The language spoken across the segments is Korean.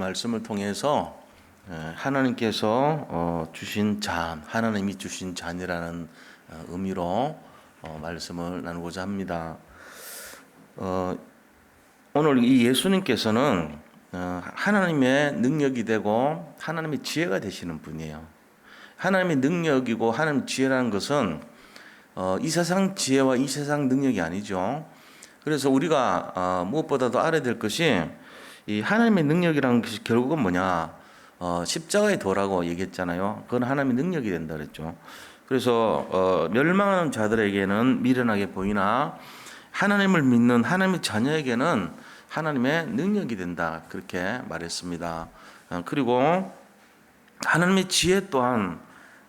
말씀을 통해서 하나님께서 주신 잔, 하나님이 주신 잔이라는 의미로 말씀을 나누고자 합니다. 오늘 이 예수님께서는 하나님의 능력이 되고 하나님의 지혜가 되시는 분이에요. 하나님의 능력이고 하나님의 지혜라는 것은 이 세상 지혜와 이 세상 능력이 아니죠. 그래서 우리가 무엇보다도 알아야 될 것이 이 하나님의 능력이라는 것이 결국은 뭐냐? 십자가에 도라고 얘기했잖아요. 그건 하나님의 능력이 된다 그랬죠. 그래서 멸망하는 자들에게는 미련하게 보이나 하나님을 믿는 하나님의 자녀에게는 하나님의 능력이 된다. 그렇게 말했습니다. 그리고 하나님의 지혜 또한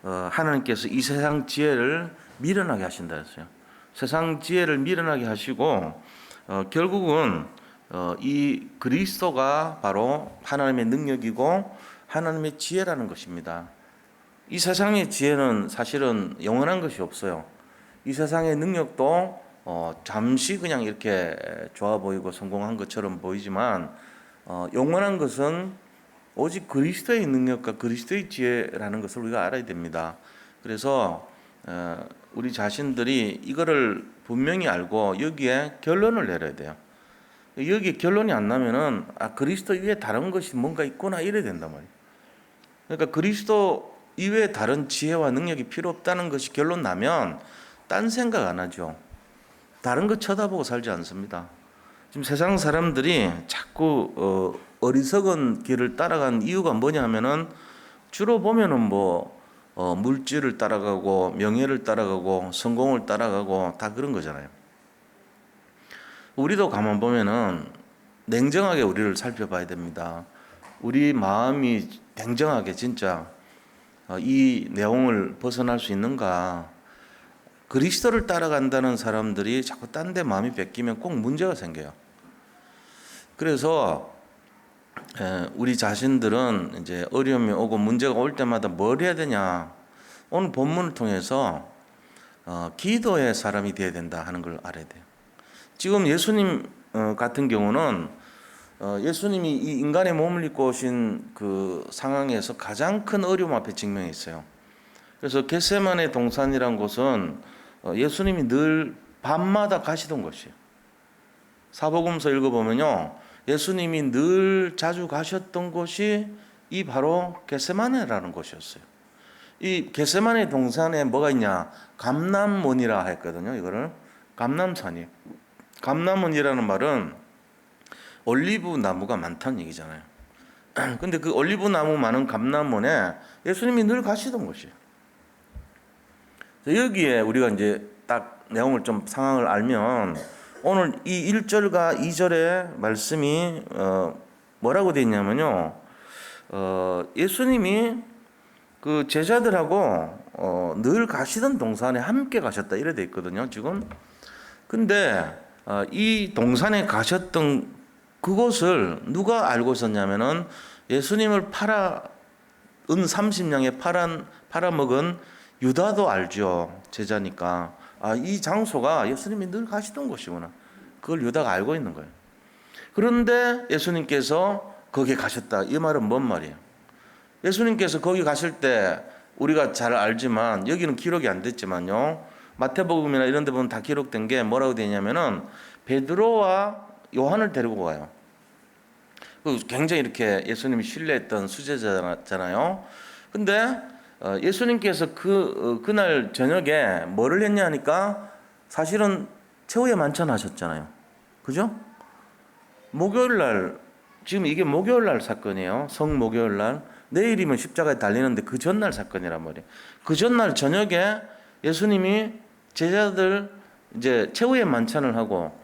하나님께서 이 세상 지혜를 미련하게 하신다 했어요. 세상 지혜를 미련하게 하시고 결국은 이 그리스도가 바로 하나님의 능력이고 하나님의 지혜라는 것입니다. 이 세상의 지혜는 사실은 영원한 것이 없어요. 이 세상의 능력도 잠시 그냥 이렇게 좋아 보이고 성공한 것처럼 보이지만 영원한 것은 오직 그리스도의 능력과 그리스도의 지혜라는 것을 우리가 알아야 됩니다. 그래서 우리 자신들이 이거를 분명히 알고 여기에 결론을 내려야 돼요. 여기 결론이 안 나면은 그리스도 이외에 다른 것이 뭔가 있구나 이래야 된단 말이에요. 그러니까 그리스도 이외에 다른 지혜와 능력이 필요 없다는 것이 결론 나면 딴 생각 안 하죠. 다른 거 쳐다보고 살지 않습니다. 지금 세상 사람들이 자꾸 어리석은 길을 따라간 이유가 뭐냐면은 주로 보면은 물질을 따라가고 명예를 따라가고 성공을 따라가고 다 그런 거잖아요. 우리도 가만 보면은 냉정하게 우리를 살펴봐야 됩니다. 우리 마음이 냉정하게 진짜 이 내용을 벗어날 수 있는가? 그리스도를 따라간다는 사람들이 자꾸 딴 데 마음이 뺏기면 꼭 문제가 생겨요. 그래서 우리 자신들은 이제 어려움이 오고 문제가 올 때마다 뭘 해야 되냐? 오늘 본문을 통해서 기도의 사람이 되어야 된다 하는 걸 알아야 돼요. 지금 예수님 같은 경우는 예수님이 이 인간의 몸을 입고 오신 그 상황에서 가장 큰 어려움 앞에 직면했어요. 그래서 겟세마네 동산이란 곳은 예수님이 늘 밤마다 가시던 곳이에요. 사복음서 읽어보면요, 예수님이 늘 자주 가셨던 곳이 이 바로 겟세마네라는 곳이었어요. 이 겟세마네 동산에 뭐가 있냐? 감람원이라 했거든요. 이거를 감람산이에요. 감람원이라는 말은 올리브 나무가 많다는 얘기잖아요. 근데 그 올리브 나무 많은 감람원에 예수님이 늘 가시던 곳이에요. 여기에 우리가 이제 딱 내용을 좀 상황을 알면 오늘 이 1절과 2절의 말씀이 뭐라고 되어 있냐면요. 예수님이 그 제자들하고 늘 가시던 동산에 함께 가셨다 이래 돼 있거든요, 지금. 근데 이 동산에 가셨던 그곳을 누가 알고 있었냐면은 예수님을 은 30냥에 팔아먹은 유다도 알죠. 제자니까. 이 장소가 예수님이 늘 가시던 곳이구나. 그걸 유다가 알고 있는 거예요. 그런데 예수님께서 거기에 가셨다. 이 말은 뭔 말이에요? 예수님께서 거기 가실 때 우리가 잘 알지만 여기는 기록이 안 됐지만요. 마태복음이나 이런 데 보면 다 기록된 게 뭐라고 되냐면은 베드로와 요한을 데리고 가요. 굉장히 이렇게 예수님이 신뢰했던 수제자잖아요. 근데 예수님께서 그날 저녁에 뭐를 했냐 하니까 사실은 최후의 만찬 하셨잖아요. 그죠? 목요일 날, 지금 이게 목요일 날 사건이에요. 성목요일 날. 내일이면 십자가에 달리는데 그 전날 사건이란 말이에요. 그 전날 저녁에 예수님이 제자들 이제 최후의 만찬을 하고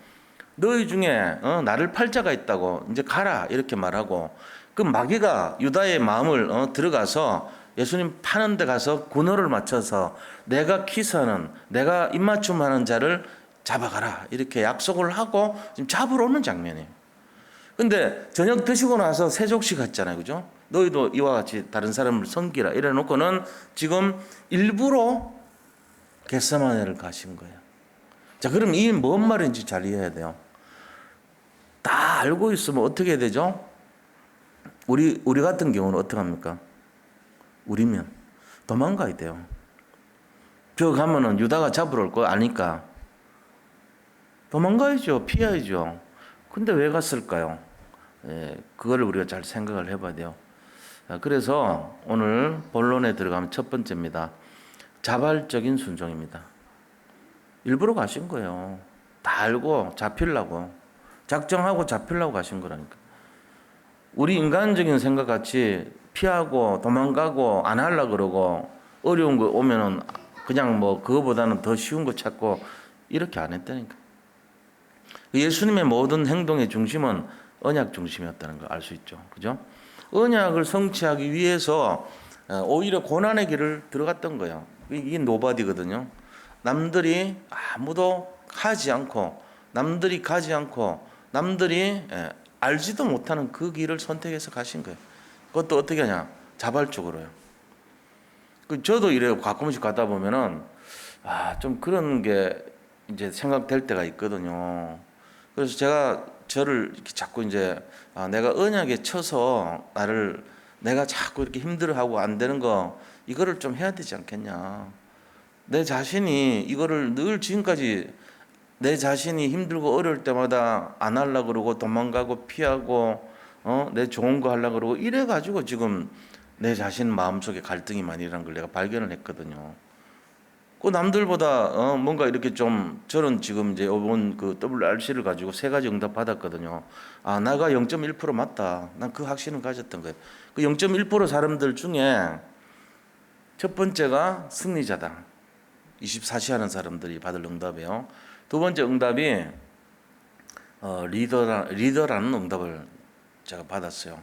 너희 중에 나를 팔 자가 있다고 이제 가라 이렇게 말하고 그 마귀가 유다의 마음을 들어가서 예수님 파는 데 가서 군호를 맞춰서 내가 키스하는 내가 입맞춤하는 자를 잡아가라 이렇게 약속을 하고 지금 잡으러 오는 장면이에요. 근데 저녁 드시고 나서 세족식 했잖아요. 그죠? 너희도 이와 같이 다른 사람을 섬기라 이래 놓고는 지금 일부러 겟세마네를 가신 거예요. 자, 그럼 이 뭔 말인지 잘 이해해야 돼요. 다 알고 있으면 어떻게 해야 되죠? 우리 같은 경우는 어떻게 합니까? 우리면 도망가야 돼요. 저 가면은 유다가 잡으러 올 거 아니까 도망가야죠. 피해야죠. 근데 왜 갔을까요? 그거를 우리가 잘 생각을 해봐야 돼요. 그래서 오늘 본론에 들어가면 첫 번째입니다. 자발적인 순종입니다. 일부러 가신 거예요. 다 알고 잡히려고. 작정하고 잡히려고 가신 거라니까. 우리 인간적인 생각 같이 피하고 도망가고 안 하려고 그러고 어려운 거 오면은 그냥 뭐 그거보다는 더 쉬운 거 찾고 이렇게 안 했다니까. 예수님의 모든 행동의 중심은 언약 중심이었다는 걸 알 수 있죠. 그죠? 언약을 성취하기 위해서 오히려 고난의 길을 들어갔던 거예요. 이게 노바디거든요. 남들이 아무도 하지 않고 남들이 가지 않고 남들이 알지도 못하는 그 길을 선택해서 가신 거예요. 그것도 어떻게 하냐? 자발적으로요. 저도 이래요. 가끔씩 가다 보면은 좀 그런 게 이제 생각될 때가 있거든요. 그래서 제가 저를 이렇게 자꾸 이제 내가 언약에 쳐서 내가 자꾸 이렇게 힘들어하고 안 되는 거 이거를 좀 해야 되지 않겠냐. 내 자신이 이거를 늘 지금까지 내 자신이 힘들고 어려울 때마다 안 하려고 그러고 도망가고 피하고 내 좋은 거 하려고 그러고 이래 가지고 지금 내 자신 마음속에 갈등이 많이 일어난 걸 내가 발견을 했거든요. 그 남들보다 뭔가 이렇게 좀 저는 지금 이제 이번 그 WRC를 가지고 세 가지 응답 받았거든요. 나가 0.1% 맞다. 난 그 확신을 가졌던 거예요. 그 0.1% 사람들 중에 첫 번째가 승리자다. 24시 하는 사람들이 받을 응답이에요. 두 번째 응답이 리더라는 응답을 제가 받았어요.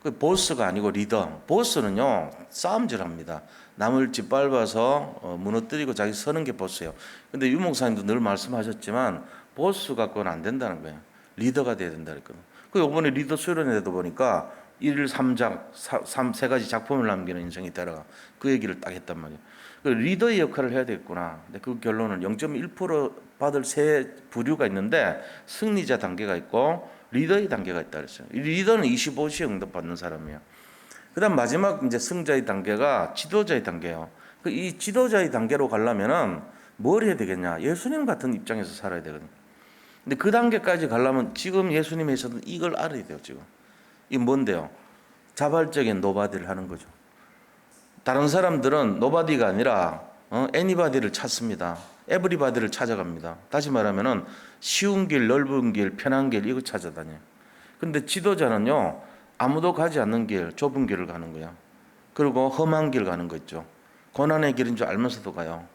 그 보스가 아니고 리더. 보스는요 싸움질합니다. 남을 짓밟아서 무너뜨리고 자기 서는 게 보스예요. 근데 유 목사님도 늘 말씀하셨지만 보스 갖고는 안 된다는 거예요. 리더가 돼야 된다 그랬거든요. 그 이번에 리더 수련회도 보니까 1일 3장 세 가지 작품을 남기는 인생이 되라 그 얘기를 딱 했단 말이에요. 그 리더의 역할을 해야 되겠구나. 근데 그 결론은 0.1% 받을 세 부류가 있는데 승리자 단계가 있고 리더의 단계가 있다 그랬어요. 리더는 25시에 응답받는 사람이에요. 그다음 마지막 이제 승자의 단계가 지도자의 단계예요. 이 지도자의 단계로 가려면은 뭘 해야 되겠냐? 예수님 같은 입장에서 살아야 되거든요. 근데 그 단계까지 가려면 지금 예수님이 하셨던 이걸 알아야 돼요. 지금 이게 뭔데요? 자발적인 노바디를 하는 거죠. 다른 사람들은 노바디가 아니라 애니바디를 찾습니다. 에브리바디를 찾아갑니다. 다시 말하면은 쉬운 길, 넓은 길, 편한 길 이거 찾아다녀요. 근데 지도자는요 아무도 가지 않는 길, 좁은 길을 가는 거야. 그리고 험한 길 가는 거 있죠. 고난의 길인 줄 알면서도 가요.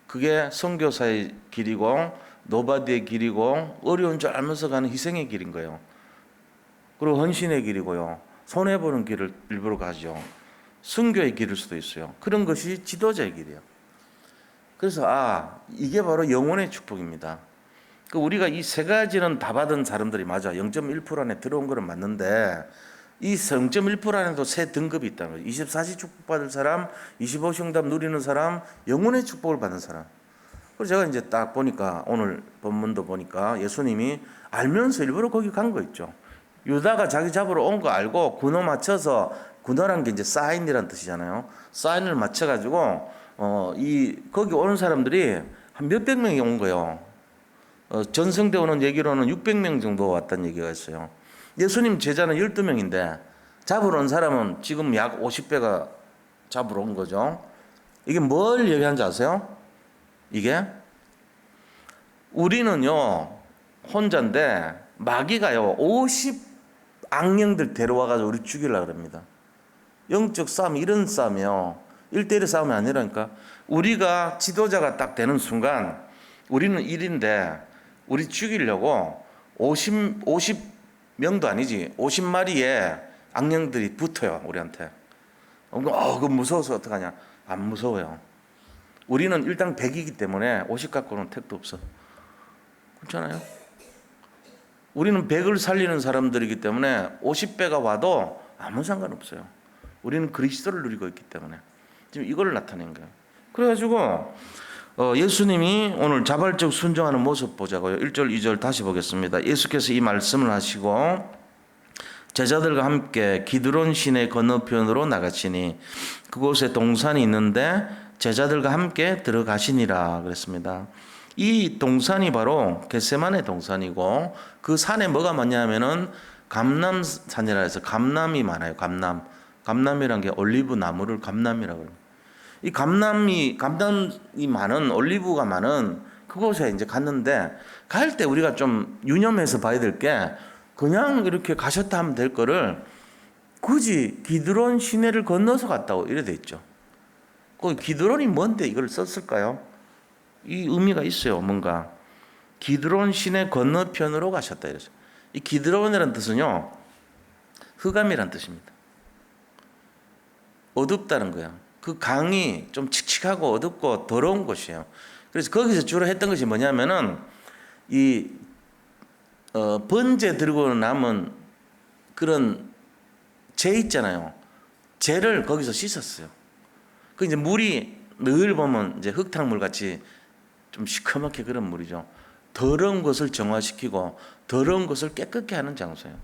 그게 선교사의 길이고 노바디의 길이고 어려운 줄 알면서 가는 희생의 길인 거예요. 그리고 헌신의 길이고요. 손해보는 길을 일부러 가죠. 순교의 길일 수도 있어요. 그런 것이 지도자의 길이에요. 그래서 이게 바로 영혼의 축복입니다. 우리가 이 세 가지는 다 받은 사람들이 맞아. 0.1% 안에 들어온 거는 맞는데 이 0.1% 안에도 세 등급이 있다는 거예요. 24시 축복받을 사람, 25시 응답 누리는 사람, 영혼의 축복을 받는 사람. 그래서 제가 이제 딱 보니까 오늘 본문도 보니까 예수님이 알면서 일부러 거기 간 거 있죠. 유다가 자기 잡으러 온 거 알고 군호 맞춰서 군호란 게 이제 사인이란 뜻이잖아요. 사인을 맞춰가지고 거기 오는 사람들이 한 몇백 명이 온 거예요. 전승대 오는 얘기로는 600명 정도 왔다는 얘기가 있어요. 예수님 제자는 12명인데 잡으러 온 사람은 지금 약 50배가 잡으러 온 거죠. 이게 뭘 얘기하는지 아세요? 이게 우리는요 혼자인데 마귀가요 50 악령들 데려와가지고 우리 죽이려고 합니다. 영적 싸움 이런 싸움이요 1대1의 싸움이 아니라니까. 우리가 지도자가 딱 되는 순간 우리는 1인데 우리 죽이려고 50명도 아니지 50마리의 악령들이 붙어요 우리한테. 그거 무서워서 어떡하냐. 안 무서워요. 우리는 일단 100이기 때문에 50 갖고는 택도 없어. 그렇잖아요. 우리는 100을 살리는 사람들이기 때문에 50배가 와도 아무 상관없어요. 우리는 그리스도를 누리고 있기 때문에 지금 이걸 나타낸 거예요. 그래가지고 예수님이 오늘 자발적 순종하는 모습 보자고요. 1절 2절 다시 보겠습니다. 예수께서 이 말씀을 하시고 제자들과 함께 기드론 시내 건너편으로 나가시니 그곳에 동산이 있는데 제자들과 함께 들어가시니라 그랬습니다. 이 동산이 바로 겟세마네 동산이고 그 산에 뭐가 많냐면은 감람산이라 해서 감람이 많아요. 감람이란 게 올리브 나무를 감람이라고 합니다. 이 감람이 많은 올리브가 많은 그곳에 이제 갔는데 갈 때 우리가 좀 유념해서 봐야 될 게 그냥 이렇게 가셨다 하면 될 거를 굳이 기드론 시내를 건너서 갔다고 이래 돼 있죠. 그 기드론이 뭔데 이걸 썼을까요? 이 의미가 있어요. 뭔가 기드론 시내 건너편으로 가셨다 이래서 이 기드론이라는 뜻은요 흑암이란 뜻입니다. 어둡다는 거야. 그 강이 좀 칙칙하고 어둡고 더러운 곳이에요. 그래서 거기서 주로 했던 것이 뭐냐면은 이 번제 들고 남은 그런 재 있잖아요. 재를 거기서 씻었어요. 그 이제 물이 늘 보면 이제 흙탕물 같이 좀 시커멓게 그런 물이죠. 더러운 것을 정화시키고 더러운 것을 깨끗게 하는 장소예요.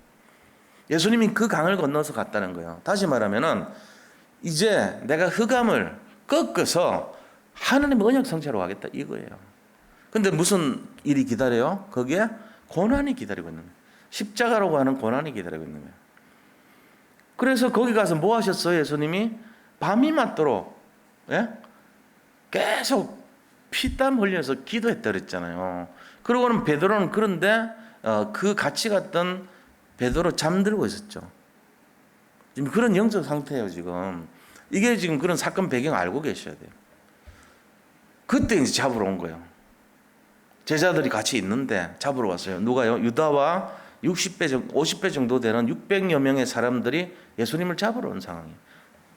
예수님이 그 강을 건너서 갔다는 거예요. 다시 말하면은 이제 내가 흑암을 꺾어서 하나님의 언약 성취하러 가겠다 이거예요. 근데 무슨 일이 기다려요? 거기에 고난이 기다리고 있는 거예요. 십자가라고 하는 고난이 기다리고 있는 거예요. 그래서 거기 가서 뭐 하셨어요? 예수님이 밤이 맞도록 계속 피땀 흘려서 기도했다 그랬잖아요. 그러고는 베드로는 그런데 그 같이 갔던 베드로 잠들고 있었죠. 지금 그런 영적 상태예요. 지금 이게 지금 그런 사건 배경 알고 계셔야 돼요. 그때 이제 잡으러 온 거예요. 제자들이 같이 있는데 잡으러 왔어요. 누가요? 유다와 50배 정도 되는 600여 명의 사람들이 예수님을 잡으러 온 상황이에요.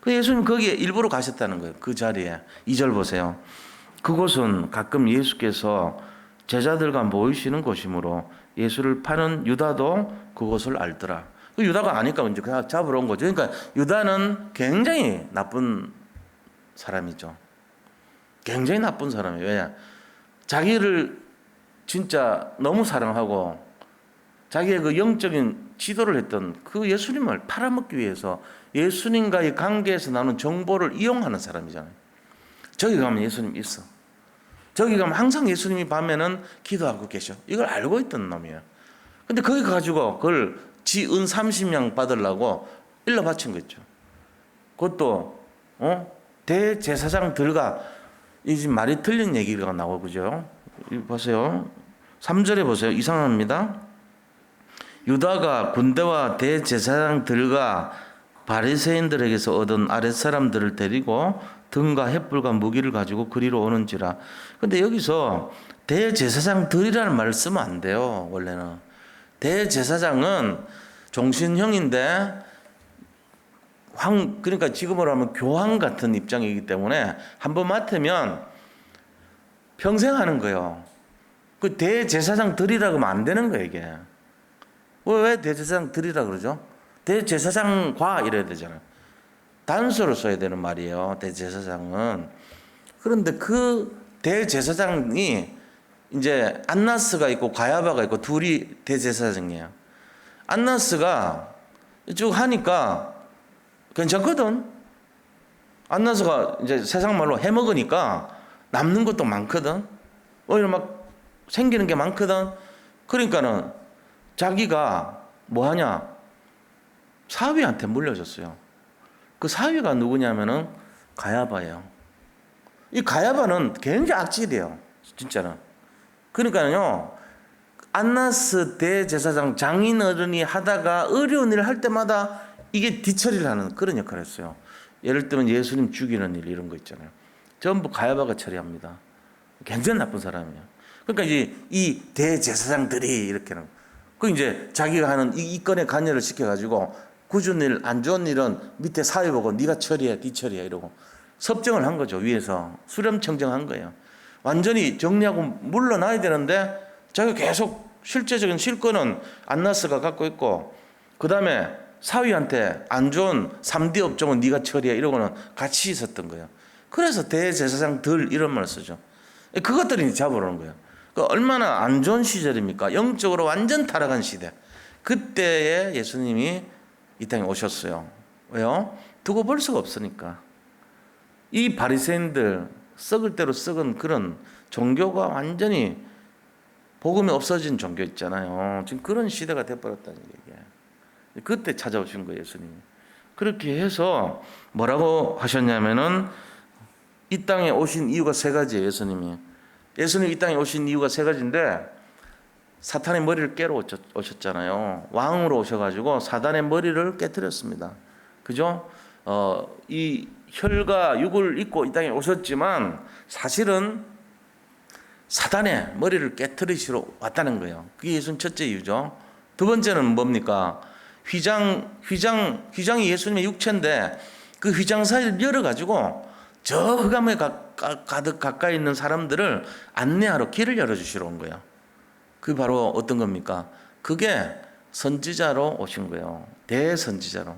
그 예수님 거기에 일부러 가셨다는 거예요. 그 자리에 2절 보세요. 그곳은 가끔 예수께서 제자들과 모이시는 곳이므로 예수를 파는 유다도 그곳을 알더라. 그 유다가 아니까 이제 그냥 잡으러 온 거죠. 그러니까 유다는 굉장히 나쁜 사람이죠. 굉장히 나쁜 사람이에요. 왜? 자기를 진짜 너무 사랑하고 자기의 그 영적인 지도를 했던 그 예수님을 팔아먹기 위해서 예수님과의 관계에서 나오는 정보를 이용하는 사람이잖아요. 저기 가면 예수님 있어. 저기 가면 항상 예수님이 밤에는 기도하고 계셔. 이걸 알고 있던 놈이에요. 근데 거기 가지고 그걸 지 은 30냥 받으려고 일러 바친 거죠. 그것도 대제사장들과 이 지금 말이 틀린 얘기가 나오고 그죠? 보세요. 3절에 보세요. 이상합니다. 유다가 군대와 대제사장들과 바리새인들에게서 얻은 아랫사람들을 데리고 등과 횃불과 무기를 가지고 그리로 오는지라. 근데 여기서 대제사장들이라는 말을 쓰면 안 돼요. 원래는 대제사장은 종신형인데 그러니까 지금으로 하면 교황 같은 입장이기 때문에 한번 맡으면 평생 하는 거예요. 그 대제사장들이라고 하면 안 되는 거예요, 이게. 왜 대제사장들이라 그러죠? 대제사장과 이래야 되잖아요. 단수로 써야 되는 말이에요, 대제사장은. 그런데 그 대제사장이 이제 안나스가 있고 가야바가 있고 둘이 대제사장이에요. 안나스가 쭉 하니까 괜찮거든. 안나스가 이제 세상 말로 해먹으니까 남는 것도 많거든. 오히려 막 생기는 게 많거든. 그러니까는 자기가 뭐 하냐? 사위한테 물려줬어요. 그 사위가 누구냐면은 가야바예요. 이 가야바는 굉장히 악질이에요. 진짜는. 그러니까요. 안나스 대제사장 장인어른이 하다가 어려운 일을 할 때마다 이게 뒤처리를 하는 그런 역할을 했어요. 예를 들면 예수님 죽이는 일 이런 거 있잖아요. 전부 가야바가 처리합니다. 굉장히 나쁜 사람이에요. 그러니까 이제 이 대제사장들이 이렇게는 그 이제 자기가 하는 이 건에 관여를 시켜가지고 굳은 일, 안 좋은 일은 밑에 사회 보고 네가 처리해, 네 처리해 이러고 섭정을 한 거죠. 위에서 수렴청정한 거예요. 완전히 정리하고 물러나야 되는데 자기가 계속 실제적인 실권은 안나스가 갖고 있고 그 다음에 사위한테 안 좋은 3D 업종은 네가 처리해 이러고는 같이 있었던 거예요. 그래서 대제사장들 이런 말을 쓰죠. 그것들이 잡으러 오는 거예요. 그 얼마나 안 좋은 시절입니까? 영적으로 완전 타락한 시대. 그때에 예수님이 이 땅에 오셨어요. 왜요? 두고 볼 수가 없으니까. 이 바리새인들 썩을 대로 썩은 그런 종교가 완전히 복음이 없어진 종교 있잖아요. 지금 그런 시대가 돼버렸다는 얘기예요. 그때 찾아오신 거예요, 예수님이. 그렇게 해서 뭐라고 하셨냐면은 이 땅에 오신 이유가 세 가지예요, 예수님이. 예수님이 이 땅에 오신 이유가 세 가지인데 사탄의 머리를 깨러 오셨잖아요. 왕으로 오셔가지고 사단의 머리를 깨뜨렸습니다. 그죠? 이 혈과 육을 입고 이 땅에 오셨지만 사실은 사단의 머리를 깨뜨리시러 왔다는 거예요. 그게 예수님 첫째 이유죠. 두 번째는 뭡니까? 휘장이 예수님의 육체인데 그 휘장 사이를 열어가지고 저 흑암에 가득 가까이 있는 사람들을 안내하러 길을 열어주시러 온 거예요. 그게 바로 어떤 겁니까? 그게 선지자로 오신 거예요. 대선지자로.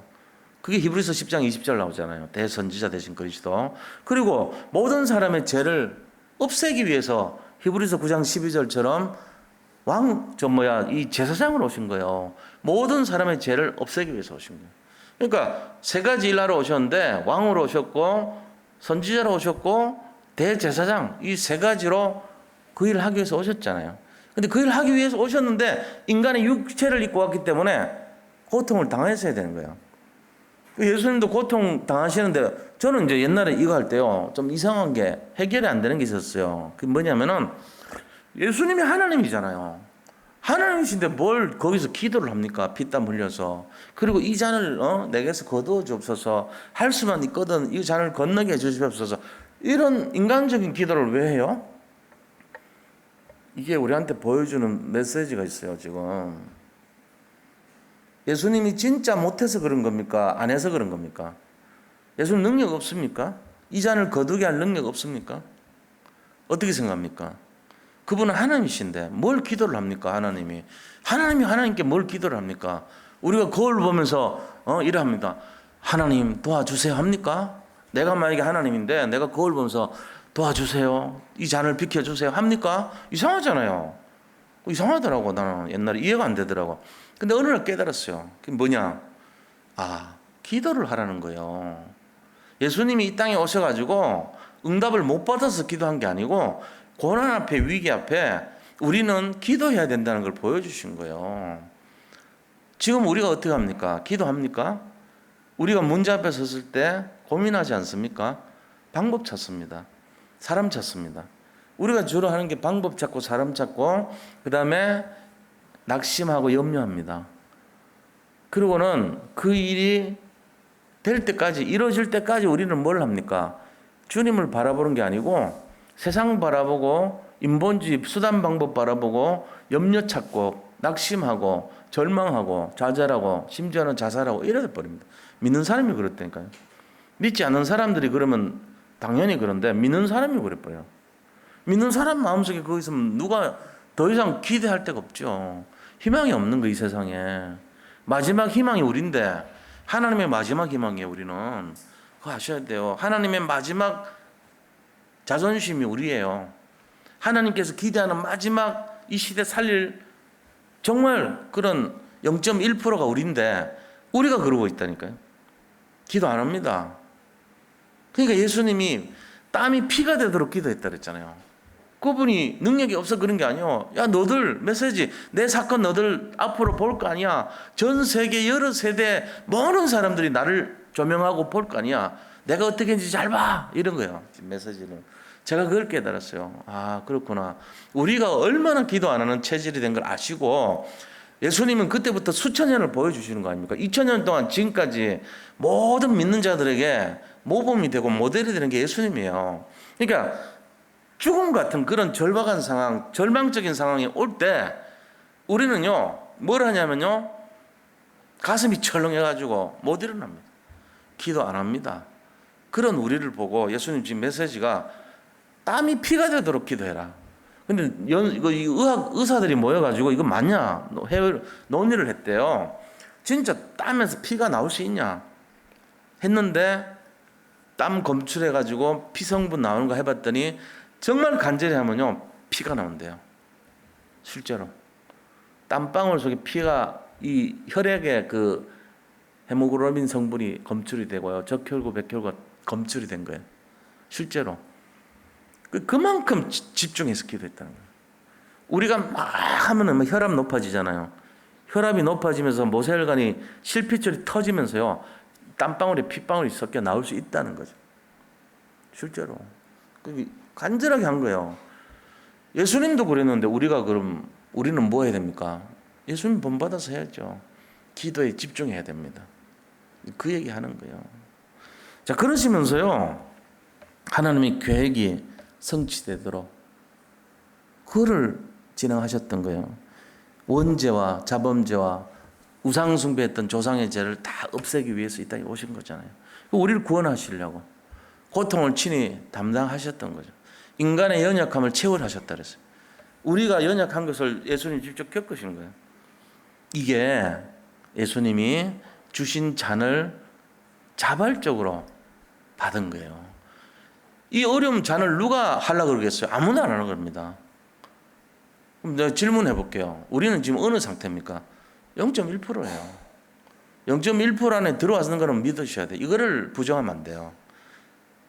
그게 히브리서 10장 20절 나오잖아요. 대선지자 되신 그리스도. 그리고 모든 사람의 죄를 없애기 위해서 히브리서 9장 12절처럼 이 제사장으로 오신 거예요. 모든 사람의 죄를 없애기 위해서 오신 거예요. 그러니까 세 가지 일하러 오셨는데 왕으로 오셨고 선지자로 오셨고 대제사장 이 세 가지로 그 일을 하기 위해서 오셨잖아요. 근데 그 일을 하기 위해서 오셨는데 인간의 육체를 입고 왔기 때문에 고통을 당했어야 되는 거예요. 예수님도 고통 당하시는데 저는 이제 옛날에 이거 할 때요 좀 이상한 게 해결이 안 되는 게 있었어요. 그게 뭐냐면은 예수님이 하나님이잖아요. 하나님이신데 뭘 거기서 기도를 합니까? 피땀 흘려서. 그리고 이 잔을 내게서 거두어 주옵소서. 할 수만 있거든 이 잔을 건너게 해주시옵소서. 이런 인간적인 기도를 왜 해요? 이게 우리한테 보여주는 메시지가 있어요. 지금 예수님이 진짜 못해서 그런 겁니까? 안 해서 그런 겁니까? 예수님 능력 없습니까? 이 잔을 거두게 할 능력 없습니까? 어떻게 생각합니까? 그분은 하나님이신데 뭘 기도를 합니까? 하나님이 하나님께 뭘 기도를 합니까? 우리가 거울 보면서 이래 합니다. 하나님 도와주세요 합니까? 내가 만약에 하나님인데 내가 거울 보면서 도와주세요, 이 잔을 비켜주세요 합니까? 이상하잖아요. 이상하더라고. 나는 옛날에 이해가 안 되더라고. 근데 어느 날 깨달았어요. 그게 뭐냐? 기도를 하라는 거예요. 예수님이 이 땅에 오셔가지고 응답을 못 받아서 기도한 게 아니고 고난 앞에 위기 앞에 우리는 기도해야 된다는 걸 보여주신 거예요. 지금 우리가 어떻게 합니까? 기도합니까? 우리가 문제 앞에 섰을 때 고민하지 않습니까? 방법 찾습니다. 사람 찾습니다. 우리가 주로 하는 게 방법 찾고 사람 찾고 그 다음에 낙심하고 염려합니다. 그리고는 그 일이 될 때까지 이루어질 때까지 우리는 뭘 합니까? 주님을 바라보는 게 아니고 세상 바라보고 인본주의 수단 방법 바라보고 염려 찾고 낙심하고 절망하고 좌절하고 심지어는 자살하고 이래 버립니다. 믿는 사람이 그렇다니까요. 믿지 않는 사람들이 그러면 당연히 그런데 믿는 사람이 그래버려요. 믿는 사람 마음속에 그거 있으면 누가 더 이상 기대할 데가 없죠. 희망이 없는 거 이 세상에. 마지막 희망이 우리인데 하나님의 마지막 희망이에요. 우리는 그거 아셔야 돼요. 하나님의 마지막 자존심이 우리예요. 하나님께서 기대하는 마지막 이 시대 살릴 정말 그런 0.1%가 우리인데 우리가 그러고 있다니까요. 기도 안 합니다. 그러니까 예수님이 땀이 피가 되도록 기도했다 그랬잖아요. 그분이 능력이 없어 그런 게 아니에요. 야 너들 메시지 내 사건 너들 앞으로 볼 거 아니야. 전 세계 여러 세대 많은 사람들이 나를 조명하고 볼 거 아니야. 내가 어떻게 했는지 잘 봐. 이런 거예요. 메시지는. 제가 그걸 깨달았어요. 그렇구나. 우리가 얼마나 기도 안 하는 체질이 된 걸 아시고 예수님은 그때부터 수천 년을 보여주시는 거 아닙니까? 2000년 동안 지금까지 모든 믿는 자들에게 모범이 되고 모델이 되는 게 예수님이에요. 그러니까 죽음 같은 그런 절박한 상황, 절망적인 상황이 올 때 우리는요 뭘 하냐면요 가슴이 철렁해가지고 못 일어납니다. 기도 안 합니다. 그런 우리를 보고 예수님 지금 메시지가 땀이 피가 되도록 기도해라. 근데 의사들이 모여가지고 이거 맞냐 논의를 했대요. 진짜 땀에서 피가 나올 수 있냐 했는데 땀 검출해가지고 피 성분 나오는 거 해봤더니 정말 간절히 하면요 피가 나온대요. 실제로 땀방울 속에 피가 이 혈액의 그 헤모글로빈 성분이 검출이 되고요. 적혈구, 백혈구가 검출이 된 거예요. 실제로. 그만큼 집중해서 기도했다는 거예요. 우리가 막 하면은 혈압 높아지잖아요. 혈압이 높아지면서 모세혈관이 실핏줄이 터지면서요. 땀방울에 핏방울이 섞여 나올 수 있다는 거죠. 실제로. 간절하게 한 거예요. 예수님도 그랬는데 우리는 뭐 해야 됩니까? 예수님 본받아서 해야죠. 기도에 집중해야 됩니다. 그 얘기 하는 거예요. 자, 그러시면서요. 하나님의 계획이 성취되도록 그를 진행하셨던 거예요. 원죄와 자범죄와 우상숭배했던 조상의 죄를 다 없애기 위해서 이 땅에 오신 거잖아요. 우리를 구원하시려고 고통을 친히 담당하셨던 거죠. 인간의 연약함을 체월하셨다 그랬어요. 우리가 연약한 것을 예수님 직접 겪으신 거예요. 이게 예수님이 주신 잔을 자발적으로 받은 거예요. 이 어려운 잔을 누가 하려고 그러겠어요? 아무나 안 하는 겁니다. 그럼 내가 질문해 볼게요. 우리는 지금 어느 상태입니까? 0.1%예요. 0.1% 안에 들어와서는 거는 믿으셔야 돼요. 이거를 부정하면 안 돼요.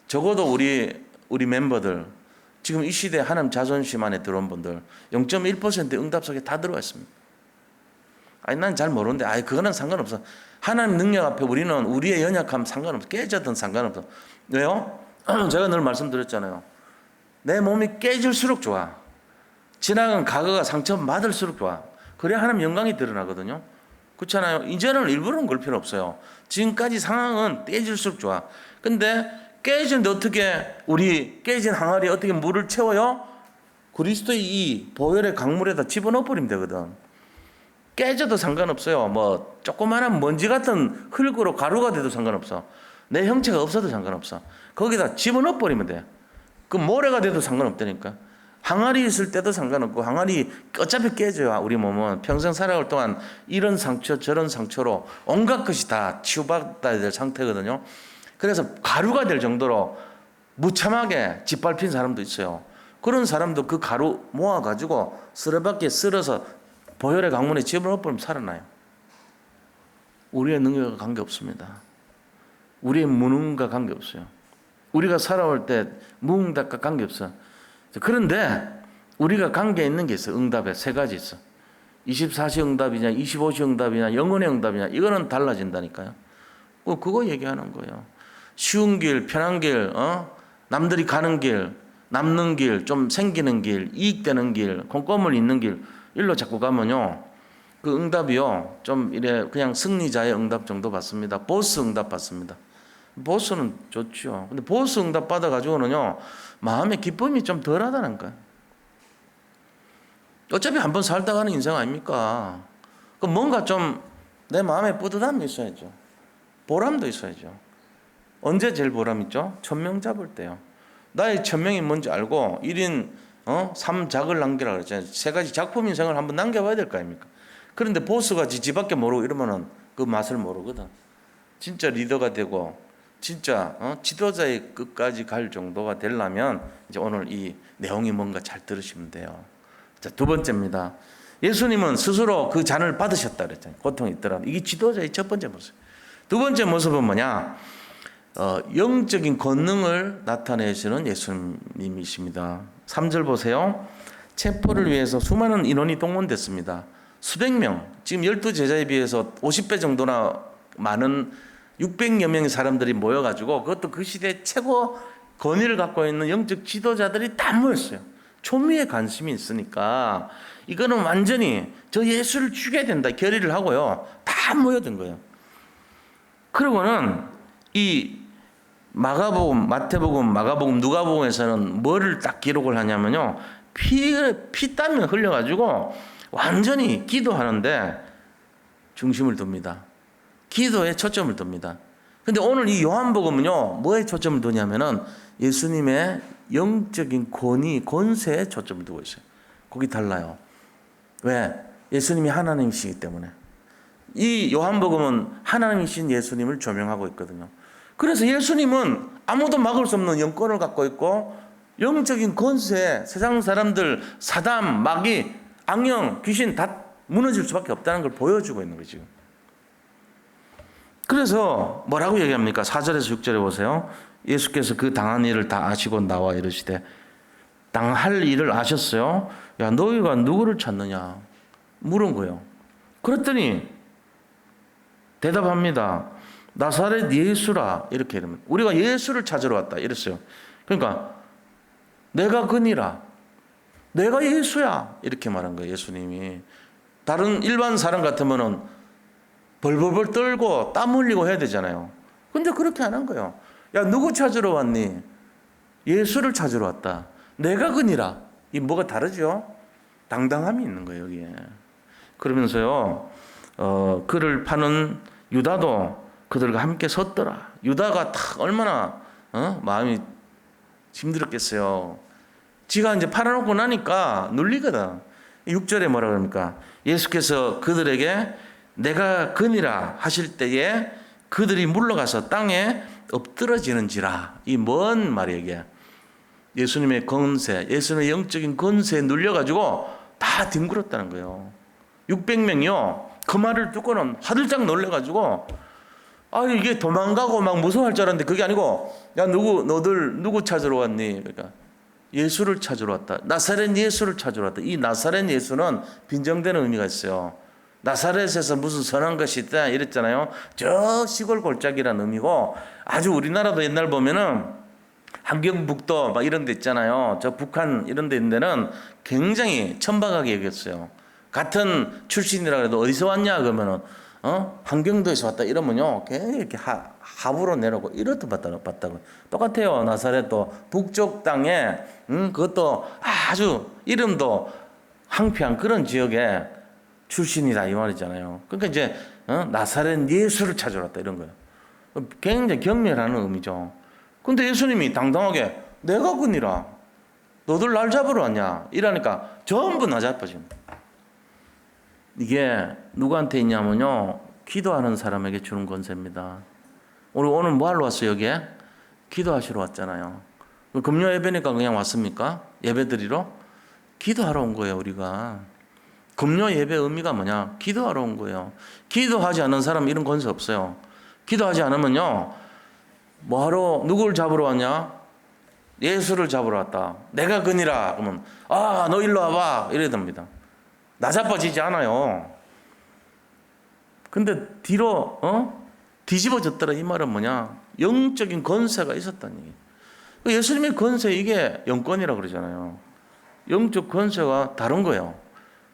적어도 우리 멤버들, 지금 이 시대에 하나님 자존심 안에 들어온 분들 0.1% 응답 속에 다 들어와 있습니다. 아니 난 잘 모르는데 그거는 상관없어. 하나님 능력 앞에 우리는 우리의 연약함 상관없어. 깨졌든 상관없어. 왜요? 제가 늘 말씀드렸잖아요. 내 몸이 깨질수록 좋아. 지나간 과거가 상처받을수록 좋아. 그래야 하나님 영광이 드러나거든요. 그렇잖아요. 이제는 일부러는 그럴 필요 없어요. 지금까지 상황은 깨질수록 좋아. 근데 깨지는데 어떻게 우리 깨진 항아리에 어떻게 물을 채워요? 그리스도의 이 보혈의 강물에다 집어넣어 버리면 되거든. 깨져도 상관없어요. 뭐 조그마한 먼지 같은 흙으로 가루가 돼도 상관없어. 내 형체가 없어도 상관없어. 거기다 집어넣어 버리면 돼. 그 모래가 돼도 상관없다니까. 항아리 있을 때도 상관없고 항아리 어차피 깨져요. 우리 몸은 평생 살아갈 동안 이런 상처 저런 상처로 온갖 것이 다 치유받아야 될 상태거든요. 그래서 가루가 될 정도로 무참하게 짓밟힌 사람도 있어요. 그런 사람도 그 가루 모아가지고 쓰레받게 쓸어서 보혈의 강문에 집어넣어버리면 살아나요. 우리의 능력과 관계없습니다. 우리의 무능과 관계없어요. 우리가 살아올 때 무응답과 관계없어요. 그런데 우리가 관계 있는 게 있어요. 응답에 세 가지 있어. 24시 응답이냐 25시 응답이냐 영원의 응답이냐 이거는 달라진다니까요. 그거 얘기하는 거예요. 쉬운 길, 편한 길, 남들이 가는 길, 남는 길, 좀 생기는 길, 이익되는 길, 콩고물 있는 길 일로 자꾸 가면요. 그 응답이요. 좀 이래 그냥 승리자의 응답 정도 받습니다. 보스 응답 받습니다. 보스는 좋죠. 근데 보스 응답 받아가지고는요. 마음의 기쁨이 좀 덜하다는 거예요. 어차피 한번 살다 가는 인생 아닙니까? 그 뭔가 좀 내 마음에 뿌듯함이 있어야죠. 보람도 있어야죠. 언제 제일 보람 있죠? 1000명 잡을 때요. 나의 1000명이 뭔지 알고 1인 3작을 남기라 그랬잖아요. 세 가지 작품 인생을 한번 남겨봐야 될 거 아닙니까? 그런데 보스같이 지밖에 모르고 이러면은 그 맛을 모르거든. 진짜 리더가 되고 진짜 지도자의 끝까지 갈 정도가 되려면 이제 오늘 이 내용이 뭔가 잘 들으시면 돼요. 자, 두 번째입니다. 예수님은 스스로 그 잔을 받으셨다 그랬잖아요. 고통이 있더라도. 이게 지도자의 첫 번째 모습. 두 번째 모습은 뭐냐? 영적인 권능을 나타내시는 예수님이십니다. 3절 보세요. 체포를 위해서 수많은 인원이 동원됐습니다. 수백 명, 지금 12제자에 비해서 50배 정도나 많은 600여 명의 사람들이 모여가지고 그것도 그 시대 최고 권위를 갖고 있는 영적 지도자들이 다 모였어요. 초미의 관심이 있으니까 이거는 완전히 저 예수를 죽여야 된다 결의를 하고요. 다 모여든 거예요. 그러고는 이 마가복음, 마태복음, 마가복음, 누가복음에서는 뭐를 딱 기록을 하냐면요. 피땀이 흘려가지고 완전히 기도하는데 중심을 둡니다. 기도에 초점을 둡니다. 근데 오늘 이 요한복음은요, 뭐에 초점을 두냐면은 예수님의 영적인 권위, 권세에 초점을 두고 있어요. 거기 달라요. 왜? 예수님이 하나님이시기 때문에. 이 요한복음은 하나님이신 예수님을 조명하고 있거든요. 그래서 예수님은 아무도 막을 수 없는 영권을 갖고 있고 영적인 권세에 세상 사람들, 사담, 마귀, 악령, 귀신 다 무너질 수밖에 없다는 걸 보여주고 있는 거죠. 그래서 뭐라고 얘기합니까? 4절에서 6절에 보세요. 예수께서 그 당한 일을 다 아시고 나와 이르시되 당할 일을 아셨어요. 야, 너희가 누구를 찾느냐 물은 거예요. 그랬더니 대답합니다. 나사렛 예수라 이렇게 이러면 우리가 예수를 찾으러 왔다 이랬어요. 그러니까 내가 그니라, 내가 예수야 이렇게 말한 거예요. 예수님이. 다른 일반 사람 같으면은 벌벌벌 떨고 땀 흘리고 해야 되잖아요. 근데 그렇게 안 한 거예요. 야, 누구 찾으러 왔니? 예수를 찾으러 왔다. 내가 그니라. 이 뭐가 다르죠? 당당함이 있는 거예요, 여기에. 그러면서요, 그를 파는 유다도 그들과 함께 섰더라. 유다가 딱 얼마나 마음이 힘들었겠어요. 지가 이제 팔아놓고 나니까 눌리거든. 6절에 뭐라 그럽니까? 예수께서 그들에게 내가 그니라 하실 때에 그들이 물러가서 땅에 엎드러지는지라. 이 뭔 말이에요, 이게? 예수님의 권세, 예수님의 영적인 권세에 눌려가지고 다 뒹굴었다는 거예요. 600명이요. 그 말을 듣고는 화들짝 놀래가지고 이게 도망가고 막 무서워할 줄 알았는데 그게 아니고 야, 너들 누구 찾으러 왔니? 그러니까 예수를 찾으러 왔다. 나사렛 예수를 찾으러 왔다. 이 나사렛 예수는 빈정되는 의미가 있어요. 나사렛에서 무슨 선한 것이 있다 이랬잖아요. 저 시골 골짜기라는 의미고, 아주 우리나라도 옛날 보면은 함경북도 막 이런 데 있잖아요. 저 북한 이런 데 있는 데는 굉장히 천박하게 여겼어요. 같은 출신이라 해도 어디서 왔냐 그러면은 함경도에서 왔다 이러면요 이렇게 하부로 내려오고 이렇게 봤다고 똑같아요. 나사렛도 북쪽 땅에 그것도 아주 이름도 황폐한 그런 지역에 출신이다 이 말이잖아요. 그러니까 이제 나사렛 예수를 찾으러 왔다 이런 거예요. 굉장히 경멸하는 의미죠. 근데 예수님이 당당하게 내가 그니라, 너들 날 잡으러 왔냐 이러니까 전부 나자빠집니다. 이게 누구한테 있냐면요, 기도하는 사람에게 주는 권세입니다. 오늘 뭐 하러 왔어요? 여기에 기도하시러 왔잖아요. 금요 예배니까 그냥 왔습니까? 예배드리러? 기도하러 온 거예요. 우리가 금요 예배 의미가 뭐냐? 기도하러 온 거예요. 기도하지 않는 사람 이런 권세 없어요. 기도하지 않으면요, 뭐하러 누구를 잡으러 왔냐? 예수를 잡으러 왔다. 내가 그니라 그러면 너 일로 와봐 이래야 됩니다. 나자빠지지 않아요. 근데 뒤로 뒤집어졌더라 이 말은 뭐냐? 영적인 권세가 있었다는 얘기. 예수님의 권세, 이게 영권이라 그러잖아요. 영적 권세가 다른 거예요.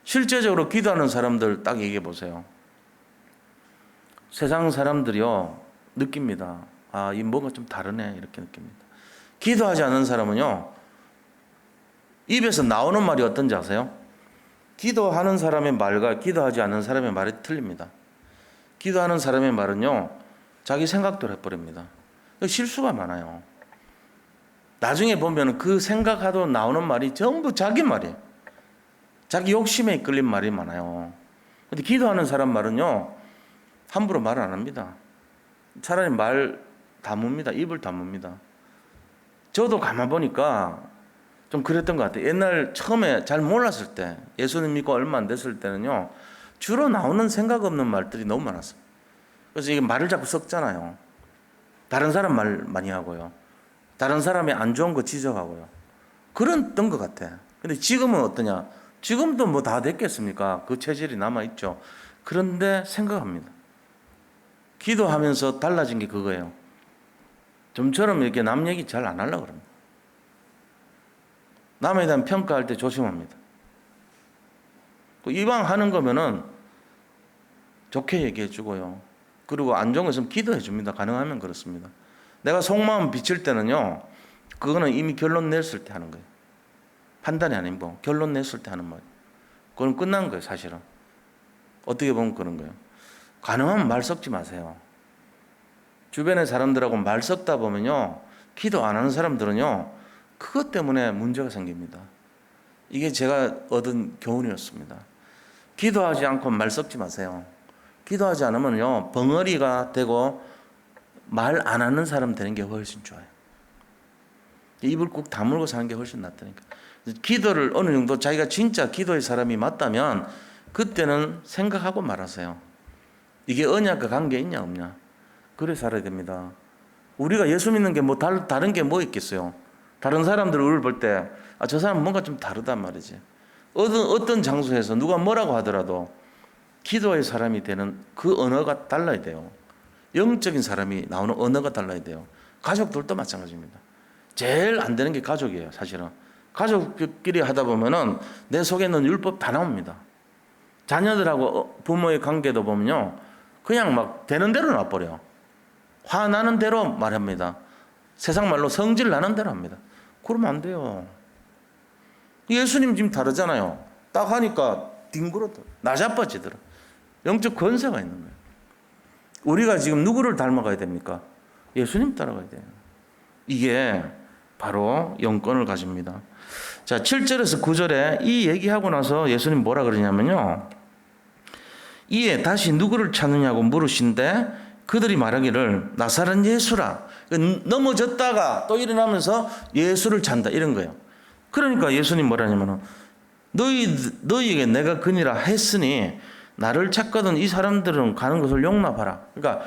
실제적으로 기도하는 사람들 딱 얘기해 보세요. 세상 사람들이요 느낍니다. 이 뭐가 좀 다르네 이렇게 느낍니다. 기도하지 않는 사람은요 입에서 나오는 말이 어떤지 아세요? 기도하는 사람의 말과 기도하지 않는 사람의 말이 틀립니다. 기도하는 사람의 말은요 자기 생각대로 해버립니다. 실수가 많아요. 나중에 보면 그 생각하도 나오는 말이 전부 자기 말이에요. 자기 욕심에 이끌린 말이 많아요. 근데 기도하는 사람 말은요 함부로 말을 안 합니다. 차라리 말 다뭅니다. 입을 다뭅니다. 저도 가만 보니까 좀 그랬던 것 같아요. 옛날 처음에 잘 몰랐을 때, 예수님 믿고 얼마 안 됐을 때는요 주로 나오는 생각 없는 말들이 너무 많았어요. 그래서 이게 말을 자꾸 섞잖아요. 다른 사람 말 많이 하고요, 다른 사람의 안 좋은 거 지적하고요, 그랬던 것 같아. 근데 지금은 어떠냐? 지금도 뭐 다 됐겠습니까? 그 체질이 남아있죠. 그런데 생각합니다. 기도하면서 달라진 게 그거예요. 좀처럼 이렇게 남 얘기 잘 안 하려고 그럽니다. 남에 대한 평가할 때 조심합니다. 이왕 하는 거면은 좋게 얘기해 주고요. 그리고 안 좋은 것은 기도해 줍니다. 가능하면 그렇습니다. 내가 속마음 비칠 때는요, 그거는 이미 결론 냈을 때 하는 거예요. 판단이 아니고 결론 냈을 때 하는 말. 그건 끝난 거예요, 사실은. 어떻게 보면 그런 거예요. 가능하면 말 섞지 마세요. 주변의 사람들하고 말 섞다 보면요, 기도 안 하는 사람들은요, 그것 때문에 문제가 생깁니다. 이게 제가 얻은 교훈이었습니다. 기도하지 않고 말 섞지 마세요. 기도하지 않으면요, 벙어리가 되고 말 안 하는 사람 되는 게 훨씬 좋아요. 입을 꾹 다물고 사는 게 훨씬 낫다니까. 기도를 어느 정도 자기가 진짜 기도의 사람이 맞다면 그때는 생각하고 말하세요. 이게 언약과 관계 있냐 없냐. 그래 살아야 됩니다. 우리가 예수 믿는 게 뭐 다른 게 뭐 있겠어요? 다른 사람들을 볼 때 저 사람 뭔가 좀 다르단 말이지. 어떤 장소에서 누가 뭐라고 하더라도 기도의 사람이 되는 그 언어가 달라야 돼요. 영적인 사람이 나오는 언어가 달라야 돼요. 가족들도 마찬가지입니다. 제일 안 되는 게 가족이에요. 사실은 가족끼리 하다 보면은 내 속에 있는 율법 다 나옵니다. 자녀들하고 부모의 관계도 보면요, 그냥 막 되는 대로 놔버려. 화나는 대로 말합니다. 세상 말로 성질 나는 대로 합니다. 그러면 안 돼요. 예수님 지금 다르잖아요. 딱 하니까 뒹굴어도 나자빠지더라. 영적 권세가 있는 거예요. 우리가 지금 누구를 닮아가야 됩니까? 예수님 따라가야 돼요. 이게 바로 영권을 가집니다. 자, 7절에서 9절에 이 얘기하고 나서 예수님 뭐라 그러냐면요, 이에 다시 누구를 찾느냐고 물으신데 그들이 말하기를 나사렛 예수라. 넘어졌다가 또 일어나면서 예수를 찾는다 이런 거예요. 그러니까 예수님 뭐라냐면은 너희에게 내가 그니라 했으니 나를 찾거든 이 사람들은 가는 것을 용납하라. 그러니까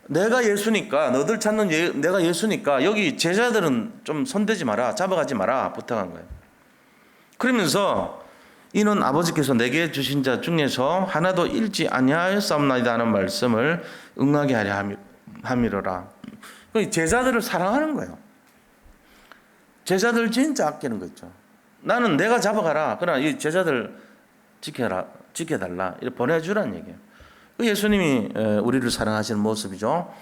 내가 예수니까, 너들 찾는 내가 예수니까 여기 제자들은 좀 손대지 마라, 잡아가지 마라 부탁한 거예요. 그러면서 이는 아버지께서 내게 주신 자 중에서 하나도 잃지 아니하였사옵나이다 하는 말씀을 응하게 하려 함이로라. 제자들을 사랑하는 거예요. 제자들 진짜 아끼는 거 있죠. 나는 내가 잡아가라, 그러나 이 제자들 지켜달라 이렇게 보내주라는 얘기예요. 예수님이 우리를 사랑하시는 모습이죠.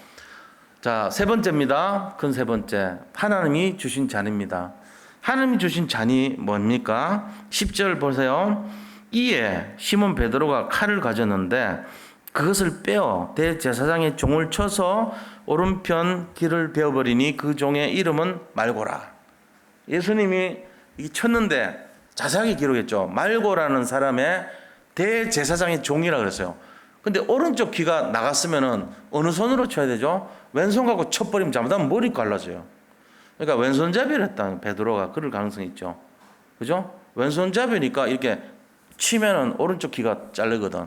자, 세 번째입니다. 큰 세 번째, 하나님이 주신 잔입니다. 하나님이 주신 잔이 뭡니까? 10절 보세요. 이에 시몬 베드로가 칼을 가졌는데 그것을 빼어 대제사장의 종을 쳐서 오른편 귀를 베어버리니 그 종의 이름은 말고라. 예수님이 쳤는데 자세하게 기록했죠. 말고라는 사람의 대제사장의 종이라 그랬어요. 근데 오른쪽 귀가 나갔으면은 어느 손으로 쳐야 되죠? 왼손 갖고 쳐버리면 잘못하면 머리 갈라져요. 그러니까 왼손잡이를 했다. 베드로가 그럴 가능성이 있죠. 그죠? 왼손잡이니까 이렇게 치면은 오른쪽 귀가 자르거든.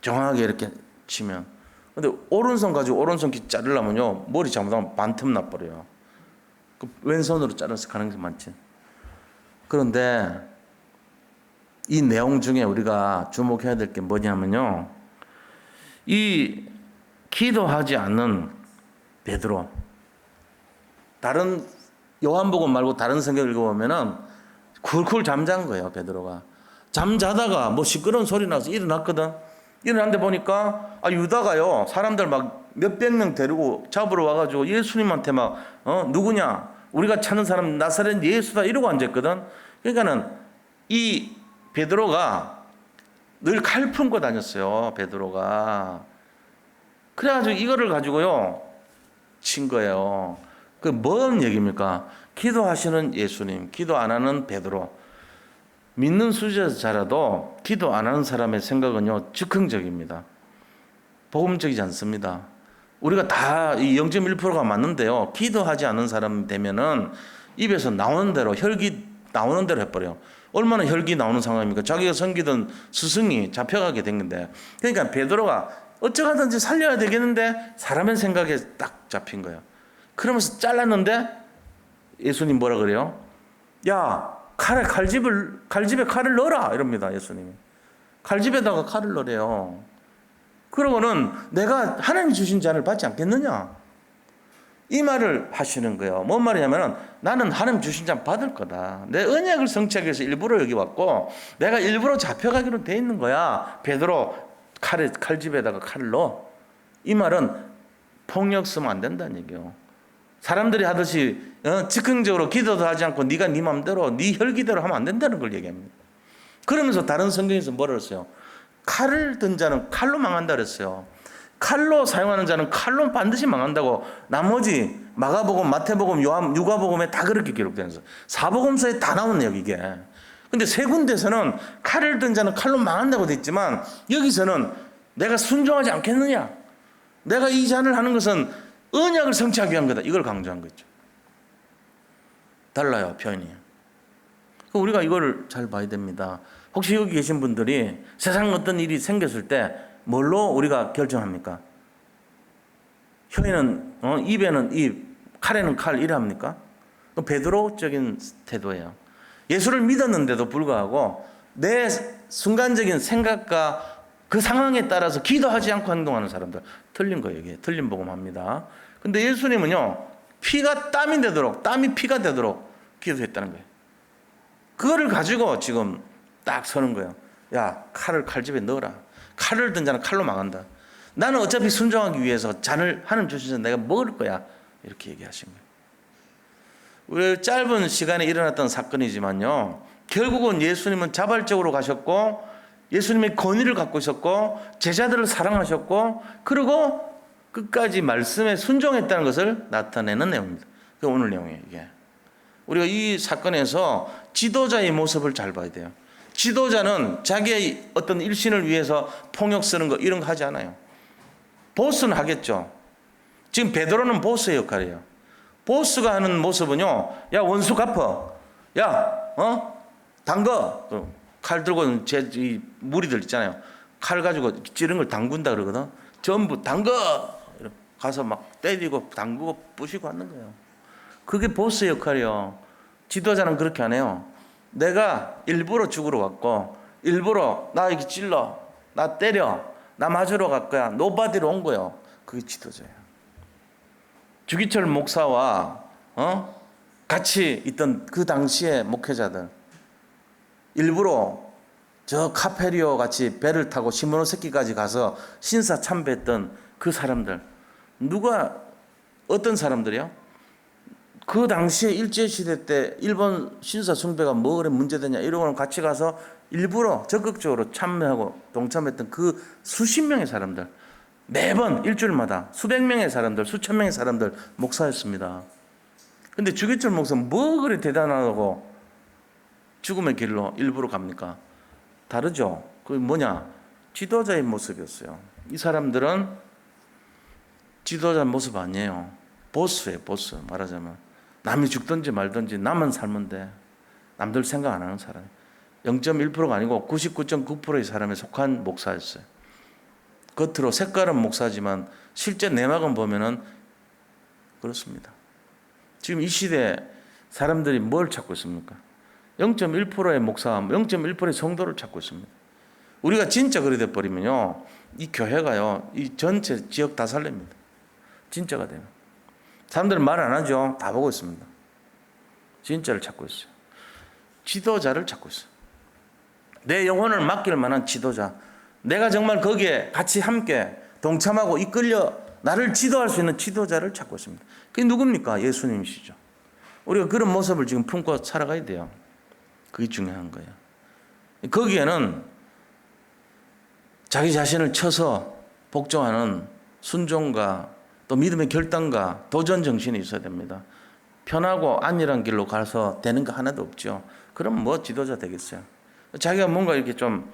정확하게 이렇게 치면. 근데 오른손 가지고 오른손 귀 자르려면요, 머리 잘못하면 반틈 나버려요. 왼손으로 자르서 가능성이 많지. 그런데 이 내용 중에 우리가 주목해야 될 게 뭐냐면요, 이 기도하지 않는 베드로, 다른 요한복음 말고 다른 성경 읽어보면은 쿨쿨 잠잔 거예요. 베드로가 잠자다가 뭐 시끄러운 소리 나서 일어났거든. 일어났는데 보니까 유다가요, 사람들 막 몇백 명 데리고 잡으러 와가지고 예수님한테 막 누구냐, 우리가 찾는 사람 나사렛 예수다 이러고 앉았거든. 그러니까는 이 베드로가 늘 칼 품고 다녔어요. 베드로가. 그래가지고 이거를 가지고요 친 거예요. 그 뭔 얘기입니까? 기도하시는 예수님, 기도 안 하는 베드로. 믿는 수제자라도 기도 안 하는 사람의 생각은요 즉흥적입니다. 복음적이지 않습니다. 우리가 다 이 0.1%가 맞는데요, 기도하지 않는 사람 되면은 입에서 나오는 대로, 혈기 나오는 대로 해버려요. 얼마나 혈기 나오는 상황입니까? 자기가 섬기던 스승이 잡혀가게 된 건데. 그러니까 베드로가 어쩌가든지 살려야 되겠는데 사람의 생각에 딱 잡힌 거예요. 그러면서 잘랐는데 예수님 뭐라 그래요? 야, 칼집에 칼을 넣어라 이럽니다. 예수님이 칼집에다가 칼을 넣으래요. 그러고는 내가 하나님이 주신 잔을 받지 않겠느냐, 이 말을 하시는 거예요. 뭔 말이냐면 나는 하나님 주신 잔 받을 거다. 내 언약을 성취하기 위해서 일부러 여기 왔고 내가 일부러 잡혀가기로 돼 있는 거야. 베드로 칼집에다가 칼을 넣어. 이 말은 폭력 쓰면 안 된다는 얘기예요. 사람들이 하듯이 즉흥적으로 기도도 하지 않고 네가 네 마음대로 네 혈기대로 하면 안 된다는 걸 얘기합니다. 그러면서 다른 성경에서 뭐라 그랬어요? 칼을 든 자는 칼로 망한다 그랬어요. 칼로 사용하는 자는 칼로 반드시 망한다고 나머지 마가복음, 마태복음, 누가복음에 다 그렇게 기록되어 있어요. 사복음서에 다 나오네요 이게. 근데 세 군데서는 칼을 든 자는 칼로 망한다고 돼 있지만 여기서는 내가 순종하지 않겠느냐, 내가 이 잔을 하는 것은 언약을 성취하기 위한 거다, 이걸 강조한 거죠. 달라요 표현이. 우리가 이걸 잘 봐야 됩니다. 혹시 여기 계신 분들이 세상 어떤 일이 생겼을 때 뭘로 우리가 결정합니까? 혀에는 입에는 입, 칼에는 칼 이랍니까? 베드로적인 태도예요. 예수를 믿었는데도 불구하고 내 순간적인 생각과 그 상황에 따라서 기도하지 않고 행동하는 사람들, 틀린 거예요. 이게 틀린 복음합니다. 근데 예수님은요, 피가 땀이 되도록, 땀이 피가 되도록 기도했다는 거예요. 그거를 가지고 지금 딱 서는 거예요. 야, 칼을 칼집에 넣어라. 칼을 든 자는 칼로 망한다. 나는 어차피 순종하기 위해서 잔을 하나님 주셔서 내가 먹을 거야. 이렇게 얘기하신 거예요. 우리 짧은 시간에 일어났던 사건이지만요, 결국은 예수님은 자발적으로 가셨고 예수님의 권위를 갖고 있었고 제자들을 사랑하셨고 그리고 끝까지 말씀에 순종했다는 것을 나타내는 내용입니다. 그게 오늘 내용이에요. 이게 우리가 이 사건에서 지도자의 모습을 잘 봐야 돼요. 지도자는 자기의 어떤 일신을 위해서 폭력 쓰는 거 이런 거 하지 않아요. 보스는 하겠죠. 지금 베드로는 보스의 역할이에요. 보스가 하는 모습은요, 야 원수 갚어, 야 담궈, 칼 들고 이 무리들 있잖아요. 칼 가지고 찌른 걸 담근다 그러거든. 전부 담궈 가서 막 때리고 담그고 부시고 하는 거예요. 그게 보스의 역할이에요. 지도자는 그렇게 안 해요. 내가 일부러 죽으러 왔고 일부러 나 이렇게 찔러, 나 때려, 나 맞으러 갈 거야. 노바디로 온 거예요. 그게 지도자예요. 주기철 목사와 같이 있던 그 당시의 목회자들, 일부러 저 카페리오 같이 배를 타고 시모노세키까지 가서 신사 참배했던 그 사람들, 누가 어떤 사람들이요? 그 당시에 일제시대 때 일본 신사 숭배가 뭐 그래 문제되냐 이러고는 같이 가서 일부러 적극적으로 참여하고 동참했던 그 수십 명의 사람들, 매번 일주일마다 수백 명의 사람들, 수천 명의 사람들 목사였습니다. 근데 주기철 목사는 뭐 그래 대단하고 죽음의 길로 일부러 갑니까? 다르죠. 그 뭐냐? 지도자의 모습이었어요. 이 사람들은 지도자 모습 아니에요. 보스예요, 보스. 말하자면 남이 죽든지 말든지 나만 살면 돼. 남들 생각 안 하는 사람. 0.1%가 아니고 99.9%의 사람에 속한 목사였어요. 겉으로 색깔은 목사지만 실제 내막은 보면은 그렇습니다. 지금 이 시대에 사람들이 뭘 찾고 있습니까? 0.1%의 목사, 0.1%의 성도를 찾고 있습니다. 우리가 진짜 그리 돼버리면요, 이 교회가요, 이 전체 지역 다 살립니다. 진짜가 돼요. 사람들은 말 안 하죠. 다 보고 있습니다. 진짜를 찾고 있어요. 지도자를 찾고 있어요. 내 영혼을 맡길 만한 지도자. 내가 정말 거기에 같이 함께 동참하고 이끌려 나를 지도할 수 있는 지도자를 찾고 있습니다. 그게 누굽니까? 예수님이시죠. 우리가 그런 모습을 지금 품고 살아가야 돼요. 그게 중요한 거예요. 거기에는 자기 자신을 쳐서 복종하는 순종과 또 믿음의 결단과 도전 정신이 있어야 됩니다. 편하고 안일한 길로 가서 되는 거 하나도 없죠. 그럼 뭐 지도자 되겠어요. 자기가 뭔가 이렇게 좀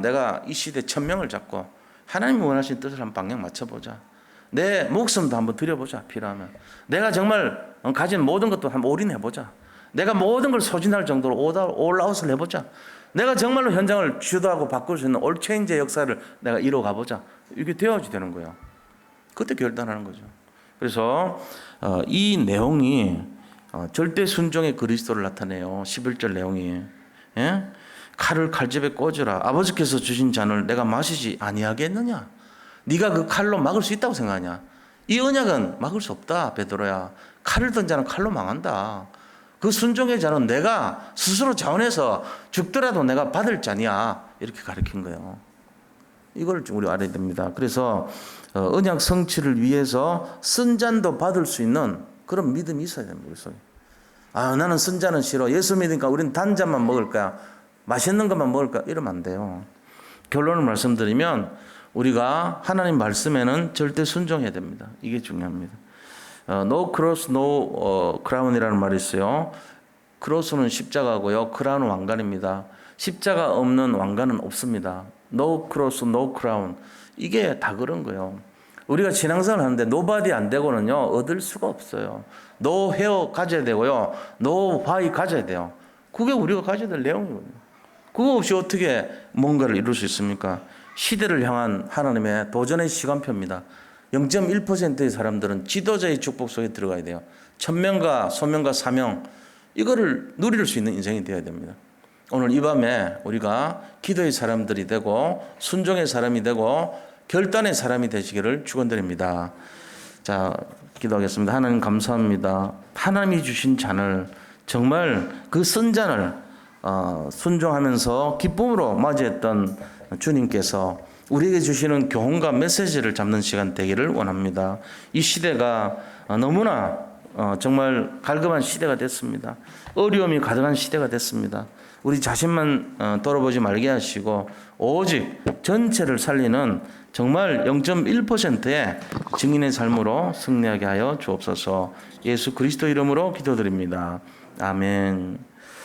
내가 이 시대 천명을 잡고 하나님이 원하시는 뜻을 한번 방향 맞춰보자. 내 목숨도 한번 드려보자. 필요하면 내가 정말 가진 모든 것도 한번 올인해보자. 내가 모든 걸 소진할 정도로 올아웃을 해보자. 내가 정말로 현장을 주도하고 바꿀 수 있는 올체인지의 역사를 내가 이뤄가보자. 이게 되어야지 되는 거예요. 그때 결단하는 거죠. 그래서 이 내용이 절대 순종의 그리스도를 나타내요. 11절 내용이. 예? 칼을 칼집에 꽂으라. 아버지께서 주신 잔을 내가 마시지 아니하겠느냐? 네가 그 칼로 막을 수 있다고 생각하냐? 이 언약은 막을 수 없다, 베드로야. 칼을 든 자는 칼로 망한다. 그 순종의 잔은 내가 스스로 자원해서 죽더라도 내가 받을 잔이야. 이렇게 가르친 거예요. 이걸 우리 알아야 됩니다. 그래서 언약 성취를 위해서 쓴 잔도 받을 수 있는 그런 믿음이 있어야 됩니다. 그래서 나는 쓴 잔은 싫어. 예수 믿으니까 우리는 단 잔만 먹을 거야. 맛있는 것만 먹을 거야. 이러면 안 돼요. 결론을 말씀드리면 우리가 하나님 말씀에는 절대 순종해야 됩니다. 이게 중요합니다. No cross, no crown이라는 말이 있어요. 크로스는 십자가고요. 크라운은 왕관입니다. 십자가 없는 왕관은 없습니다. No cross, no crown. 이게 다 그런 거예요. 우리가 신앙생활을 하는데 nobody 안 되고는요, 얻을 수가 없어요. no hair 가져야 되고요. no why 가져야 돼요. 그게 우리가 가져야 될 내용이거든요. 그거 없이 어떻게 뭔가를 이룰 수 있습니까? 시대를 향한 하나님의 도전의 시간표입니다. 0.1%의 사람들은 지도자의 축복 속에 들어가야 돼요. 천명과 소명과 사명, 이거를 누릴 수 있는 인생이 되어야 됩니다. 오늘 이 밤에 우리가 기도의 사람들이 되고 순종의 사람이 되고 결단의 사람이 되시기를 축원드립니다. 자, 기도하겠습니다. 하나님 감사합니다. 하나님이 주신 잔을, 정말 그 쓴 잔을 순종하면서 기쁨으로 맞이했던 주님께서 우리에게 주시는 교훈과 메시지를 잡는 시간 되기를 원합니다. 이 시대가 너무나 정말 갈급한 시대가 됐습니다. 어려움이 가득한 시대가 됐습니다. 우리 자신만 돌아보지 말게 하시고 오직 전체를 살리는 정말 0.1%의 증인의 삶으로 승리하게 하여 주옵소서. 예수 그리스도 이름으로 기도드립니다. 아멘.